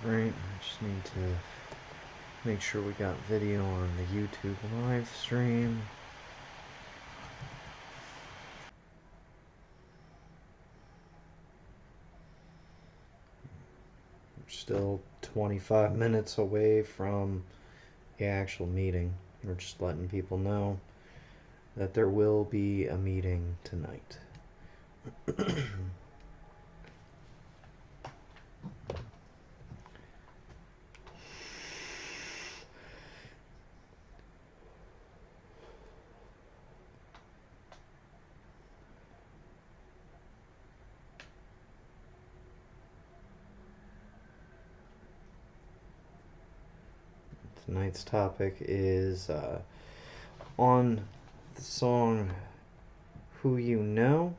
Right, I just need to make sure we got video on the YouTube live stream. We're still 25 minutes away from the actual meeting. We're just letting people know that there will be a meeting tonight. Tonight's topic is on the song Who You Know,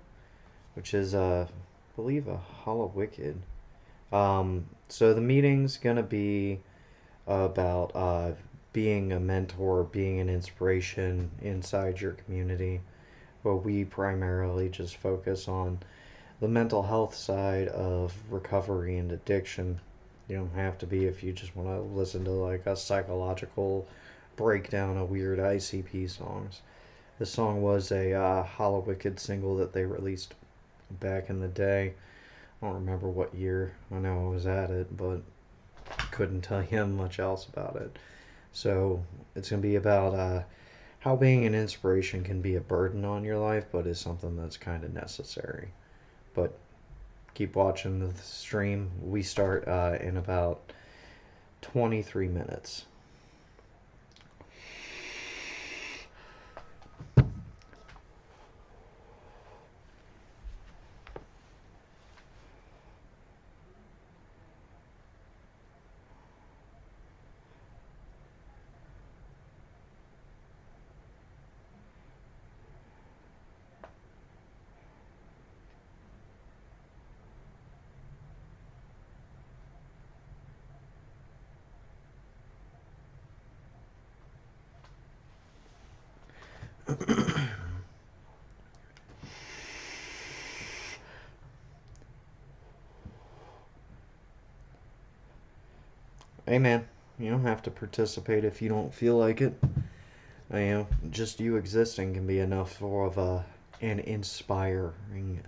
which is, I believe, a Hollow Wicked. So the meeting's gonna be about being a mentor, being an inspiration inside your community. But we primarily just focus on the mental health side of recovery and addiction. You don't have to be if you just want to listen to like a psychological breakdown of weird ICP songs. This song was a Hollow Wicked single that they released back in the day. I don't remember what year. I know I was at it, but couldn't tell you much else about it. So it's going to be about how being an inspiration can be a burden on your life, but is something that's kind of necessary. But keep watching the stream. We start in about 23 minutes. Hey man, you don't have to participate if you don't feel like it. Just you existing can be enough of an inspiring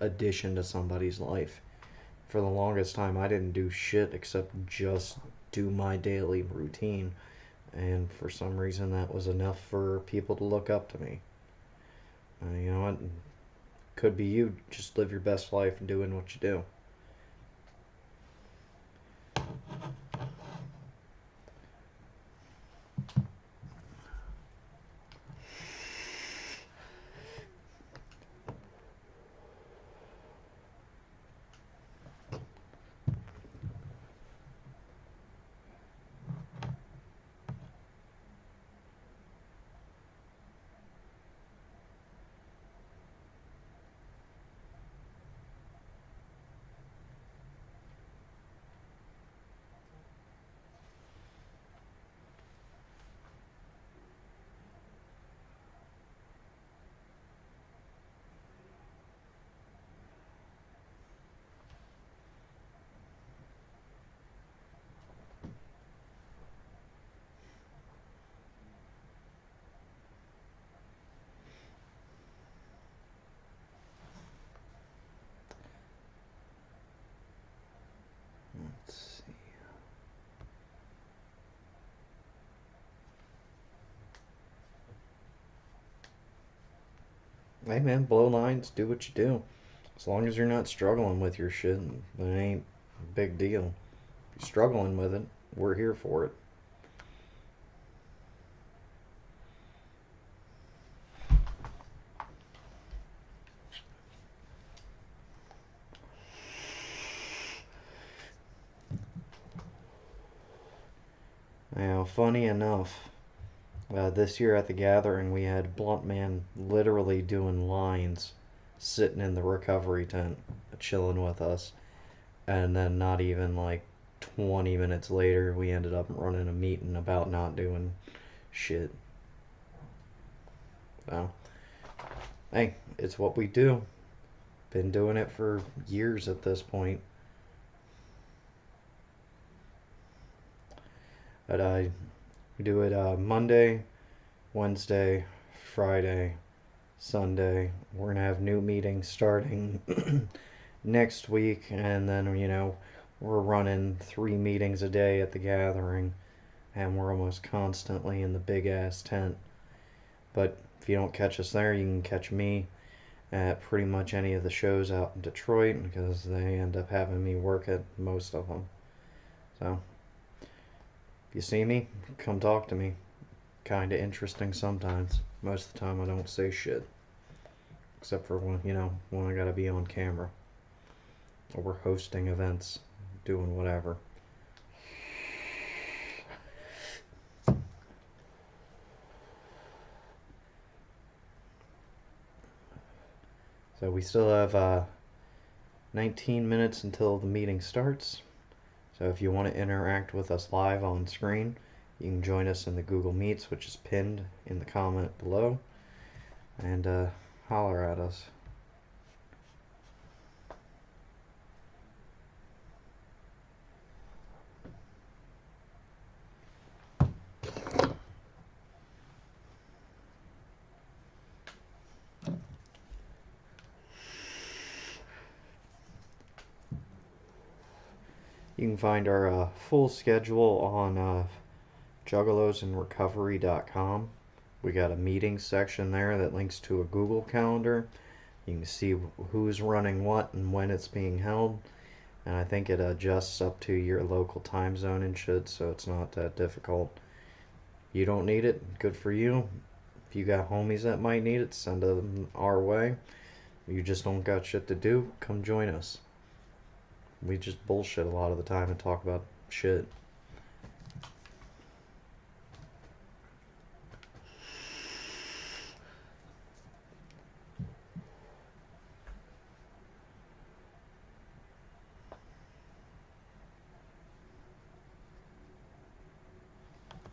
addition to somebody's life. For the longest time, I didn't do shit except just do my daily routine, and for some reason, that was enough for people to look up to me. You know what? Could be you. Just live your best life and doing what you do. Let's see. Hey man, blow lines, do what you do. As long as you're not struggling with your shit, it ain't a big deal. If you're struggling with it, we're here for it. Now, funny enough, this year at the gathering, we had Blunt Man literally doing lines, sitting in the recovery tent, chilling with us. And then, not even like 20 minutes later, we ended up running a meeting about not doing shit. So, hey, it's what we do. Been doing it for years at this point. But we do it Monday, Wednesday, Friday, Sunday. We're gonna have new meetings starting next week, and then we're running 3 meetings a day at the gathering, and we're almost constantly in the big ass tent. But if you don't catch us there, you can catch me at pretty much any of the shows out in Detroit because they end up having me work at most of them. So if you see me, come talk to me. Kinda interesting sometimes. Most of the time I don't say shit. Except for when I gotta be on camera. Or we're hosting events, doing whatever. So we still have 19 minutes until the meeting starts. So if you want to interact with us live on screen, you can join us in the Google Meets, which is pinned in the comment below, and holler at us. You can find our full schedule on juggalosandrecovery.com. We got a meetings section there that links to a Google Calendar. You can see who's running what and when it's being held. And I think it adjusts up to your local time zone and shit, so it's not that difficult. You don't need it, good for you. If you got homies that might need it, send them our way. If you just don't got shit to do, come join us. We just bullshit a lot of the time and talk about shit.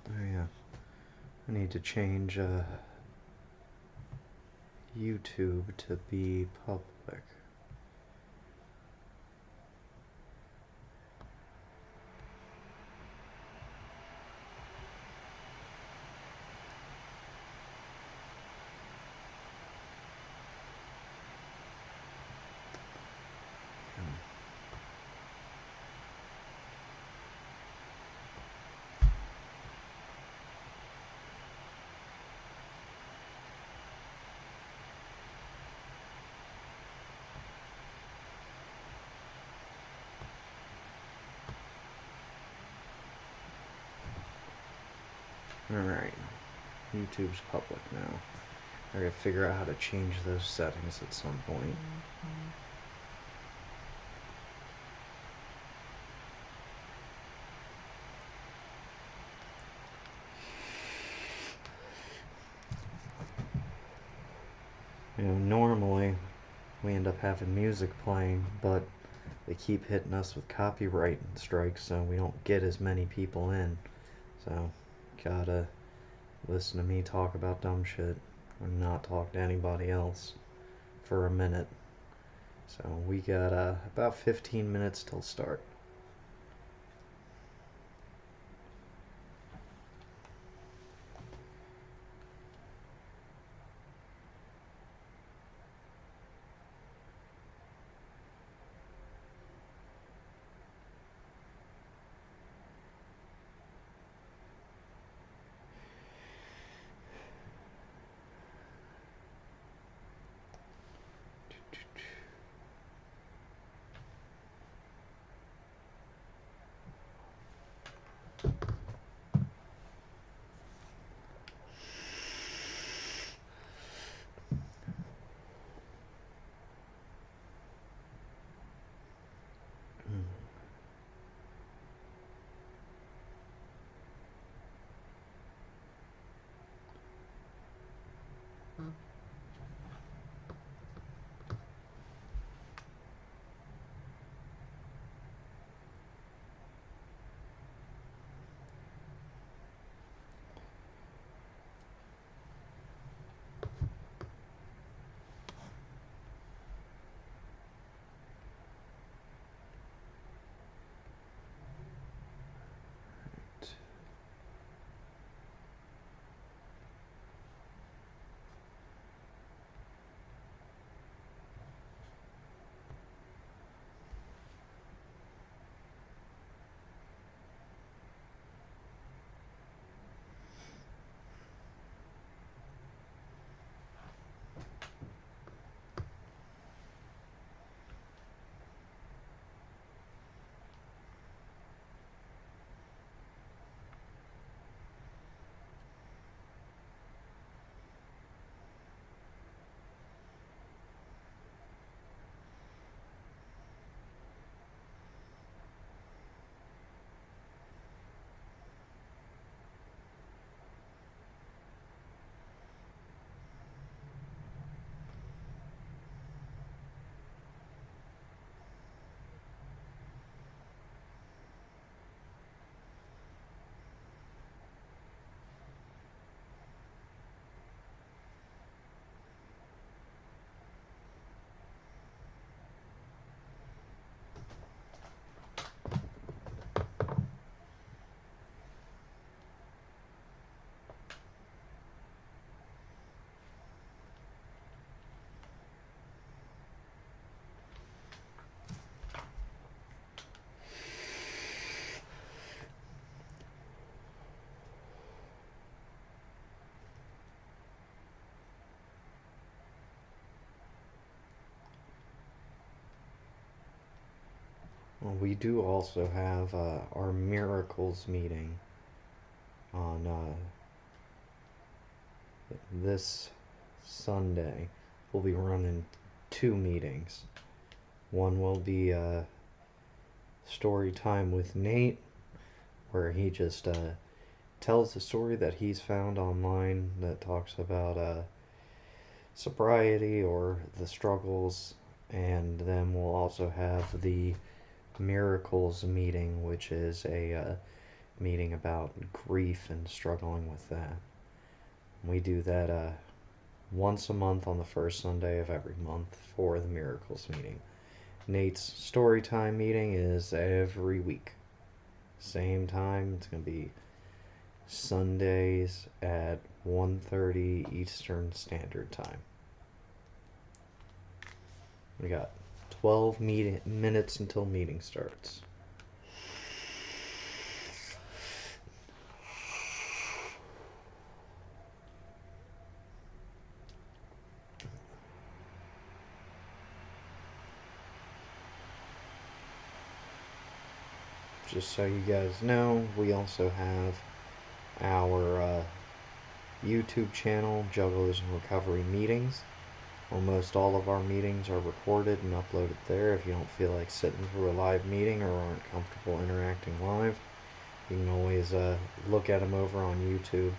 Oh yeah, I need to change YouTube to be public. Alright, YouTube's public now. I gotta figure out how to change those settings at some point. Normally we end up having music playing, but they keep hitting us with copyright strikes, so we don't get as many people in. So, gotta listen to me talk about dumb shit and not talk to anybody else for a minute. So we got about 15 minutes till start. Well, we do also have our miracles meeting on this Sunday. We'll be running two meetings. One will be story time with Nate, where he just tells the story that he's found online that talks about sobriety or the struggles. And then we'll also have the miracles meeting, which is a meeting about grief and struggling with that. We do that once a month on the first Sunday of every month for the miracles meeting. Nate's story time meeting is every week. Same time. It's going to be Sundays at 1:30 Eastern Standard Time. We got 12 minutes until meeting starts. Just so you guys know, we also have our YouTube channel, Juggalos and Recovery Meetings. Almost all of our meetings are recorded and uploaded there. If you don't feel like sitting through a live meeting or aren't comfortable interacting live, you can always look at them over on YouTube.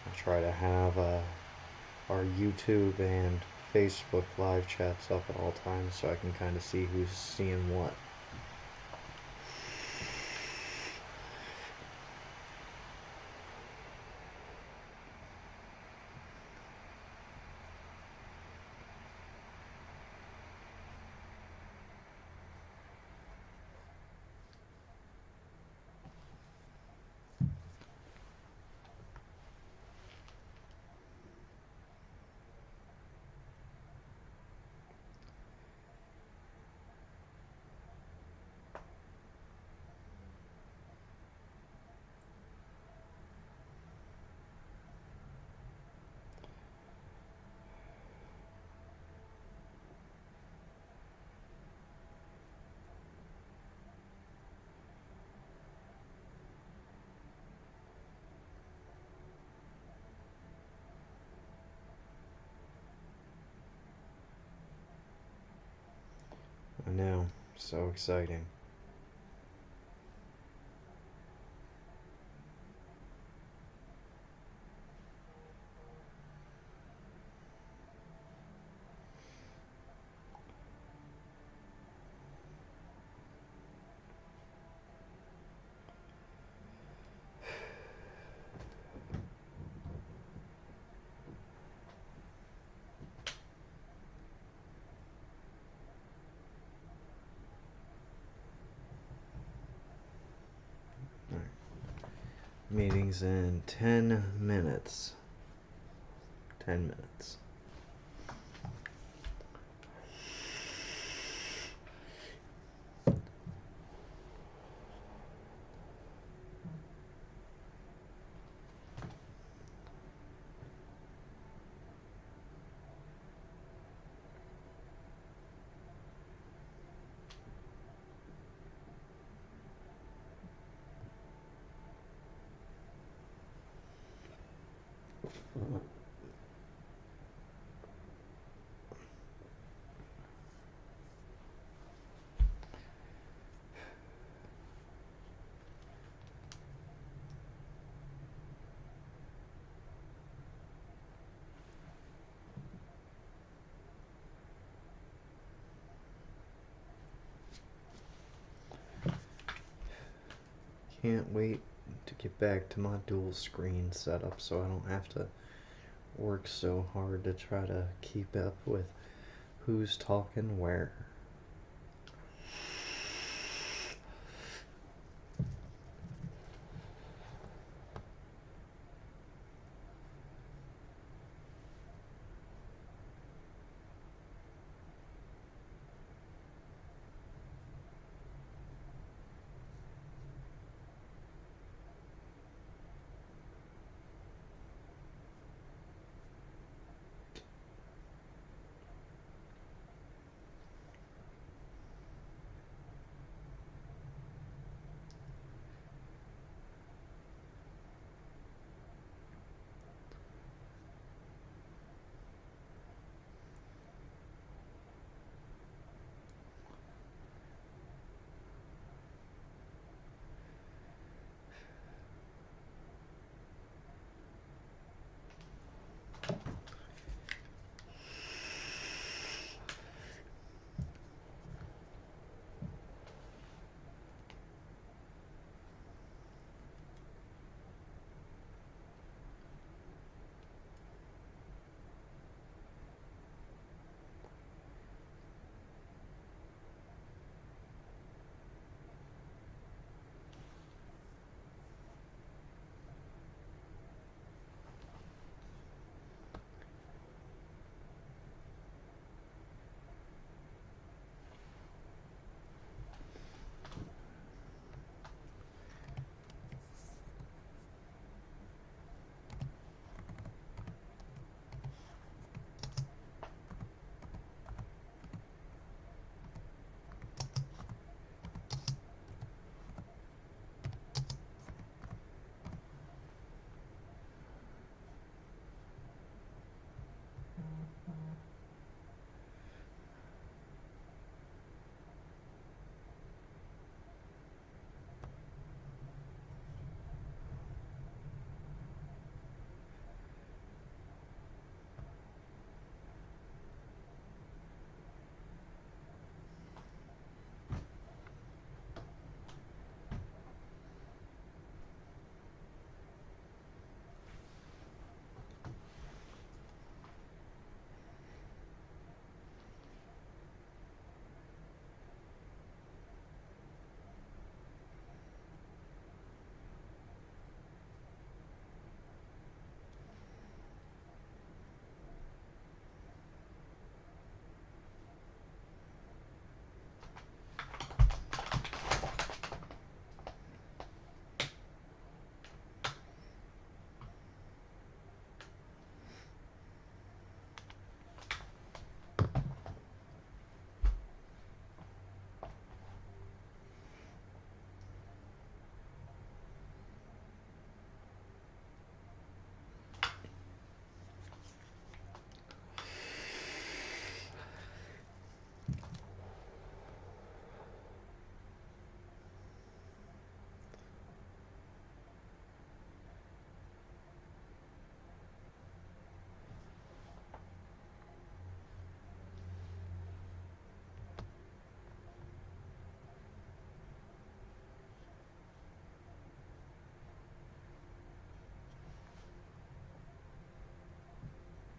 I try to have our YouTube and Facebook live chats up at all times so I can kind of see who's seeing what. I know, so exciting. Meetings in 10 minutes. 10 minutes. Can't wait to get back to my dual screen setup so I don't have to work so hard to try to keep up with who's talking where.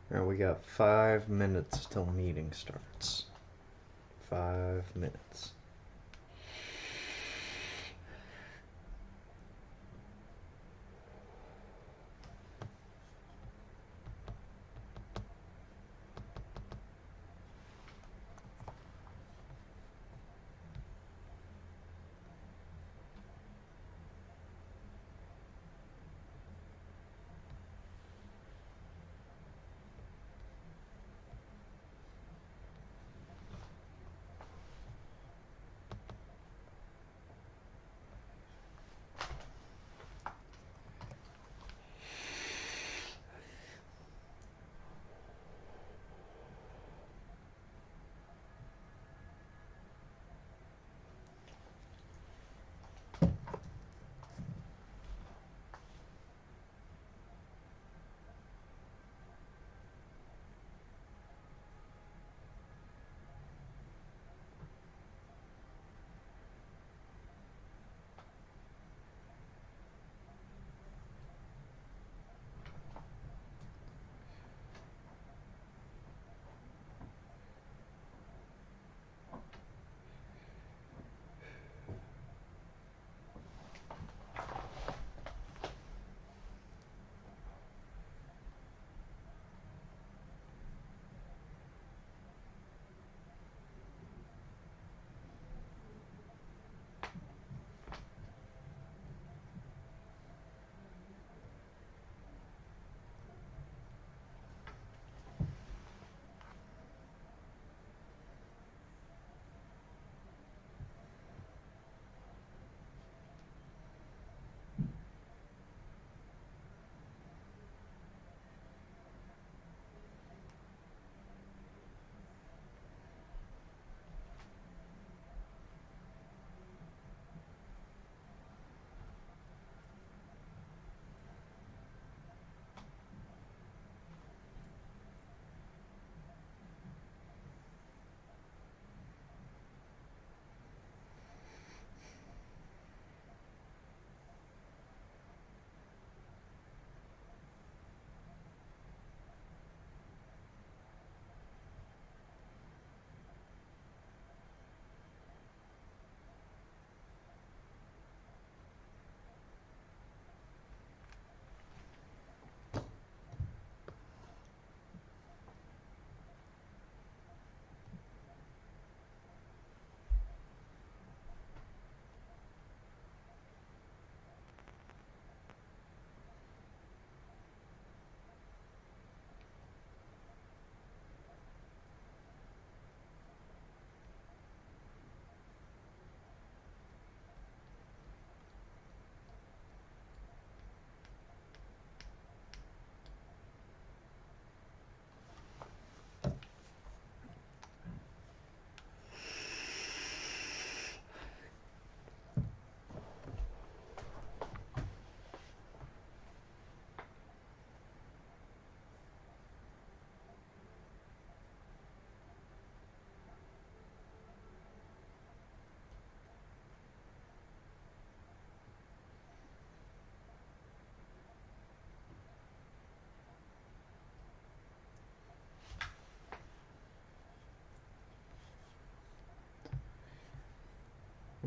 Alright, we got 5 minutes till meeting starts. 5 minutes.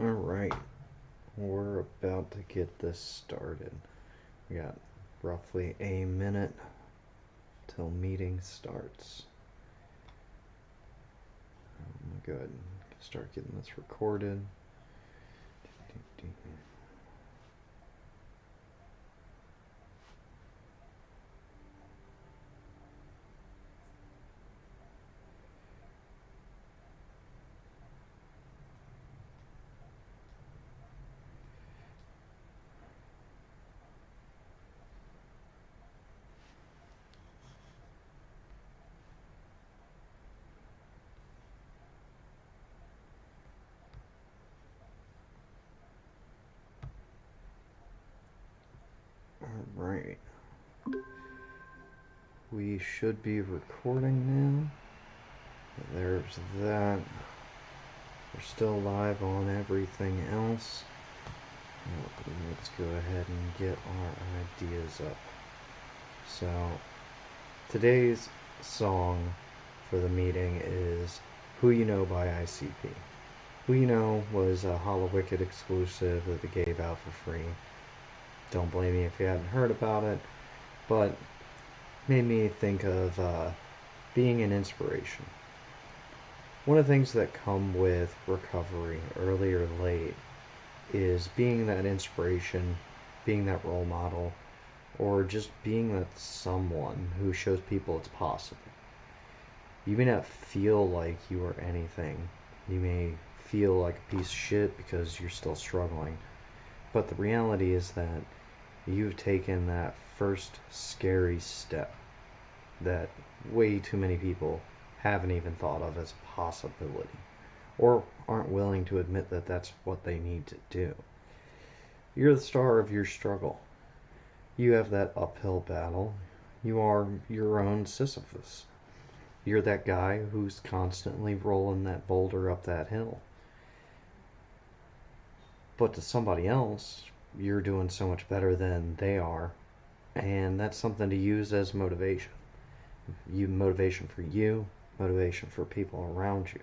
Alright, we're about to get this started. We got roughly a minute till meeting starts. Good. Start getting this recorded. Alright. We should be recording now. There's that. We're still live on everything else. Let's go ahead and get our ideas up. So, today's song for the meeting is Who You Know by ICP. Who You Know was a Hollow Wicked exclusive that they gave out for free. Don't blame me if you hadn't heard about it, but made me think of being an inspiration. One of the things that come with recovery, early or late, is being that inspiration, being that role model, or just being that someone who shows people it's possible. You may not feel like you are anything. You may feel like a piece of shit because you're still struggling. But the reality is that you've taken that first scary step that way too many people haven't even thought of as a possibility, or aren't willing to admit that that's what they need to do. You're the star of your struggle. You have that uphill battle. You are your own Sisyphus. You're that guy who's constantly rolling that boulder up that hill. But to somebody else, you're doing so much better than they are, and that's something to use as motivation. Motivation for you, motivation for people around you.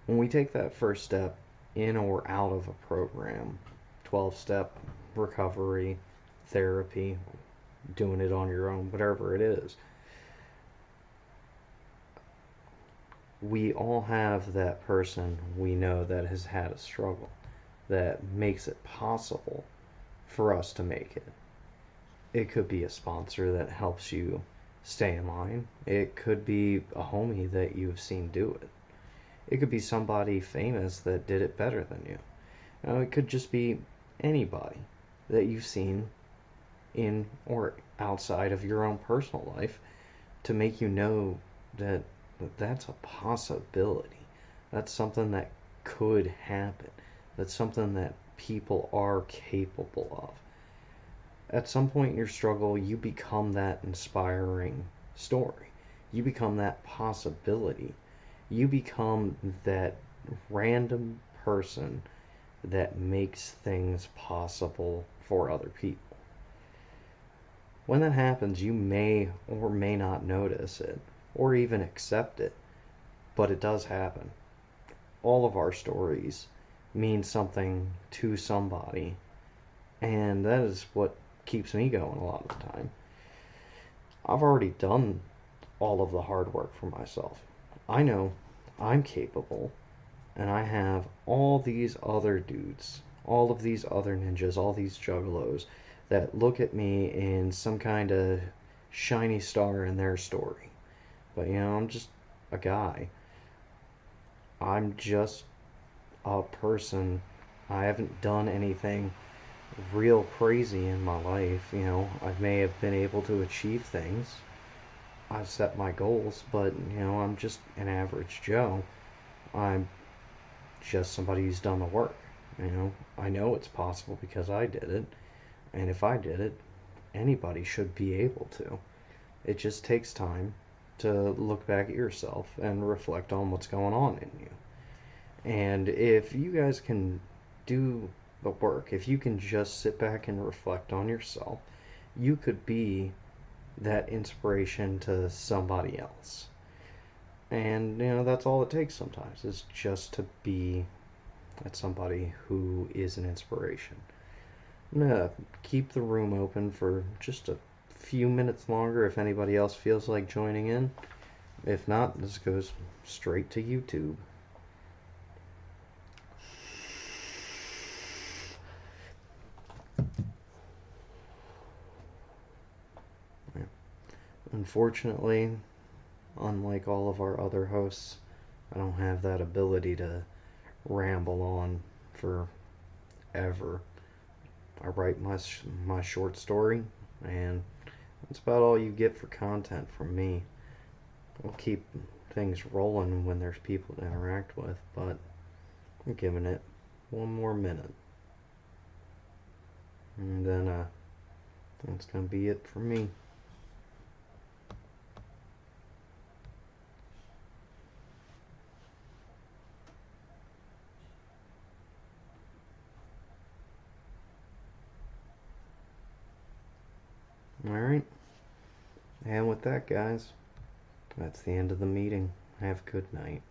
When we take that first step in or out of a program, 12-step recovery, therapy, doing it on your own, whatever it is, we all have that person we know that has had a struggle that makes it possible for us to make it. It could be a sponsor that helps you stay in line. It could be a homie that you've seen do it. It could be somebody famous that did it better than you. It could just be anybody that you've seen in or outside of your own personal life to make you know that that's a possibility. That's something that could happen. That's something that people are capable of. At some point in your struggle, you become that inspiring story. You become that possibility. You become that random person that makes things possible for other people. When that happens, you may or may not notice it or even accept it, but it does happen. All of our stories mean something to somebody, and that is what keeps me going a lot of the time. I've already done all of the hard work for myself. I know I'm capable, and I have all these other dudes, all of these other ninjas, all these juggalos that look at me in some kind of shiny star in their story. But I'm just a guy. I'm just a person. I haven't done anything real crazy in my life. I may have been able to achieve things. I've set my goals, but I'm just an average Joe. I'm just somebody who's done the work. I know it's possible because I did it, and if I did it, anybody should be able to. It just takes time to look back at yourself and reflect on what's going on in you. And if you guys can do the work, if you can just sit back and reflect on yourself, you could be that inspiration to somebody else. And that's all it takes sometimes, is just to be that somebody who is an inspiration. I'm gonna keep the room open for just a few minutes longer if anybody else feels like joining in. If not, this goes straight to YouTube. Unfortunately, unlike all of our other hosts, I don't have that ability to ramble on forever. I write my short story, and that's about all you get for content from me. I'll keep things rolling when there's people to interact with, but I'm giving it one more minute. And then that's gonna be it for me. Alright. And with that, guys, that's the end of the meeting. Have a good night.